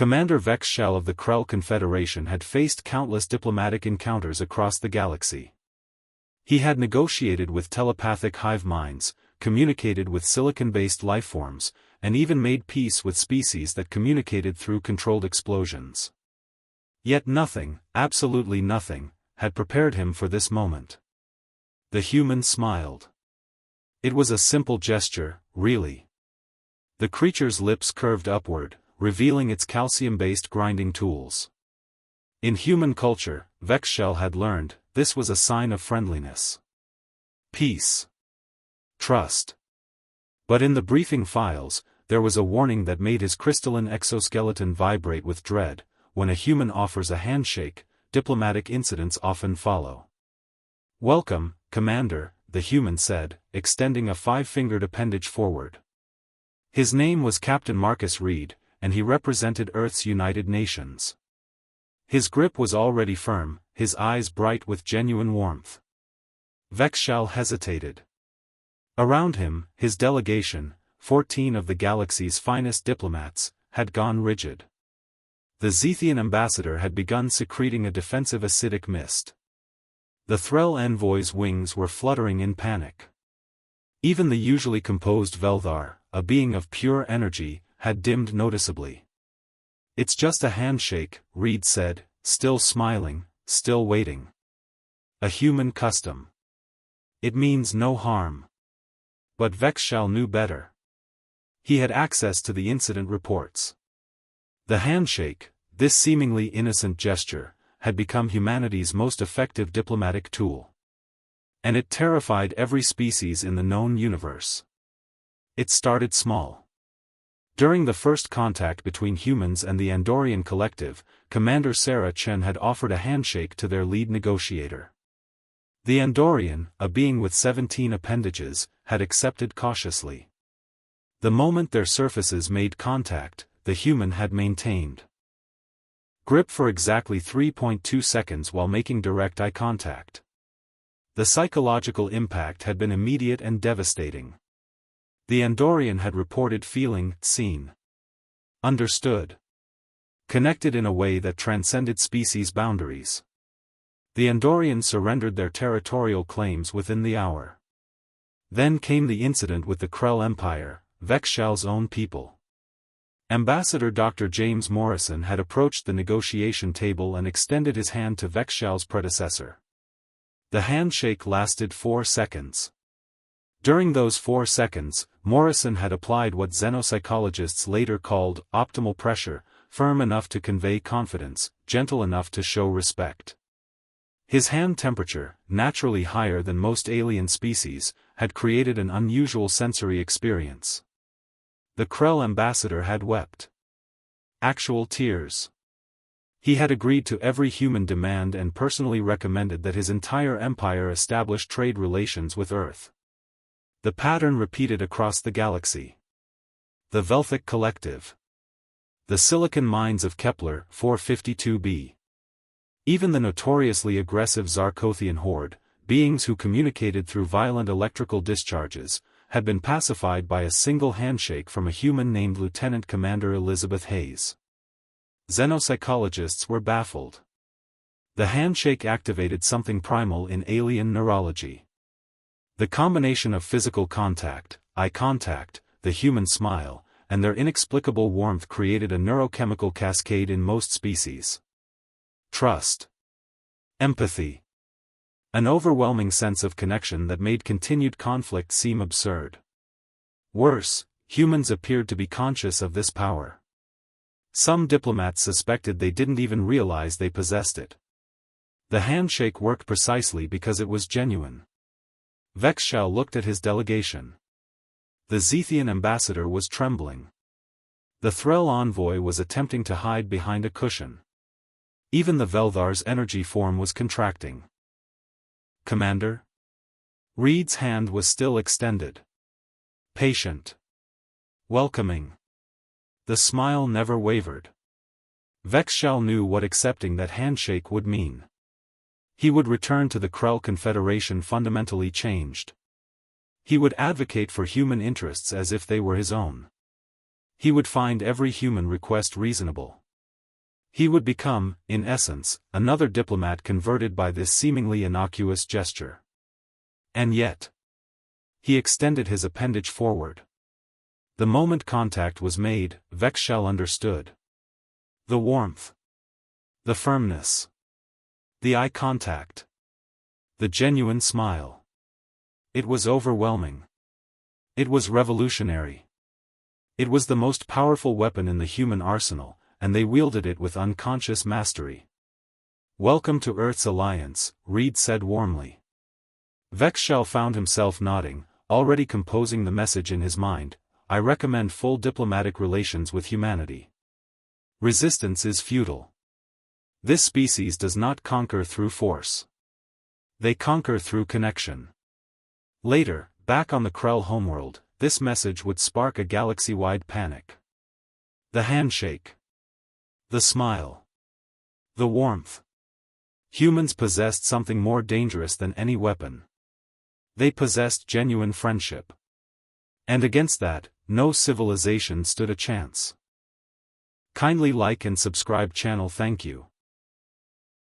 Commander Vex Shell of the Krell Confederation had faced countless diplomatic encounters across the galaxy. He had negotiated with telepathic hive minds, communicated with silicon-based lifeforms, and even made peace with species that communicated through controlled explosions. Yet nothing, absolutely nothing, had prepared him for this moment. The human smiled. It was a simple gesture, really. The creature's lips curved upward, revealing its calcium-based grinding tools. In human culture, Vex Shell had learned, this was a sign of friendliness. Peace. Trust. But in the briefing files, there was a warning that made his crystalline exoskeleton vibrate with dread. When a human offers a handshake, diplomatic incidents often follow. "Welcome, Commander," the human said, extending a 5-fingered appendage forward. His name was Captain Marcus Reed, and he represented Earth's United Nations. His grip was already firm, his eyes bright with genuine warmth. Vex Shell hesitated. Around him, his delegation, 14 of the galaxy's finest diplomats, had gone rigid. The Zethian ambassador had begun secreting a defensive acidic mist. The Threll envoy's wings were fluttering in panic. Even the usually composed Veldar, a being of pure energy, had dimmed noticeably. "It's just a handshake," Reed said, still smiling, still waiting. "A human custom. It means no harm." But Vex Shell knew better. He had access to the incident reports. The handshake, this seemingly innocent gesture, had become humanity's most effective diplomatic tool. And it terrified every species in the known universe. It started small. During the first contact between humans and the Andorian collective, Commander Sarah Chen had offered a handshake to their lead negotiator. The Andorian, a being with 17 appendages, had accepted cautiously. The moment their surfaces made contact, the human had maintained grip for exactly 3.2 seconds while making direct eye contact. The psychological impact had been immediate and devastating. The Andorian had reported feeling seen, understood, connected in a way that transcended species boundaries. The Andorians surrendered their territorial claims within the hour. Then came the incident with the Krell Empire, Vex Shell's own people. Ambassador Dr. James Morrison had approached the negotiation table and extended his hand to Vex Shell's predecessor. The handshake lasted 4 seconds. During those 4 seconds, Morrison had applied what xenopsychologists later called optimal pressure, firm enough to convey confidence, gentle enough to show respect. His hand temperature, naturally higher than most alien species, had created an unusual sensory experience. The Krell ambassador had wept. Actual tears. He had agreed to every human demand and personally recommended that his entire empire establish trade relations with Earth. The pattern repeated across the galaxy. The Velthic Collective. The Silicon Mines of Kepler 452b. Even the notoriously aggressive Zarkothian horde, beings who communicated through violent electrical discharges, had been pacified by a single handshake from a human named Lieutenant Commander Elizabeth Hayes. Xenopsychologists were baffled. The handshake activated something primal in alien neurology. The combination of physical contact, eye contact, the human smile, and their inexplicable warmth created a neurochemical cascade in most species. Trust. Empathy. An overwhelming sense of connection that made continued conflict seem absurd. Worse, humans appeared to be conscious of this power. Some diplomats suspected they didn't even realize they possessed it. The handshake worked precisely because it was genuine. Vex Shell looked at his delegation. The Zethian ambassador was trembling. The Threll envoy was attempting to hide behind a cushion. Even the Veldar's energy form was contracting. "Commander?" Reed's hand was still extended. Patient. Welcoming. The smile never wavered. Vex Shell knew what accepting that handshake would mean. He would return to the Krell Confederation fundamentally changed. He would advocate for human interests as if they were his own. He would find every human request reasonable. He would become, in essence, another diplomat converted by this seemingly innocuous gesture. And yet, he extended his appendage forward. The moment contact was made, Vexshell understood. The warmth. The firmness. The eye contact. The genuine smile. It was overwhelming. It was revolutionary. It was the most powerful weapon in the human arsenal, and they wielded it with unconscious mastery. "Welcome to Earth's alliance," Reed said warmly. Vexshell found himself nodding, already composing the message in his mind. "I recommend full diplomatic relations with humanity. Resistance is futile. This species does not conquer through force. They conquer through connection." Later, back on the Krell homeworld, this message would spark a galaxy-wide panic. The handshake. The smile. The warmth. Humans possessed something more dangerous than any weapon. They possessed genuine friendship. And against that, no civilization stood a chance. Kindly like and subscribe channel. Thank you.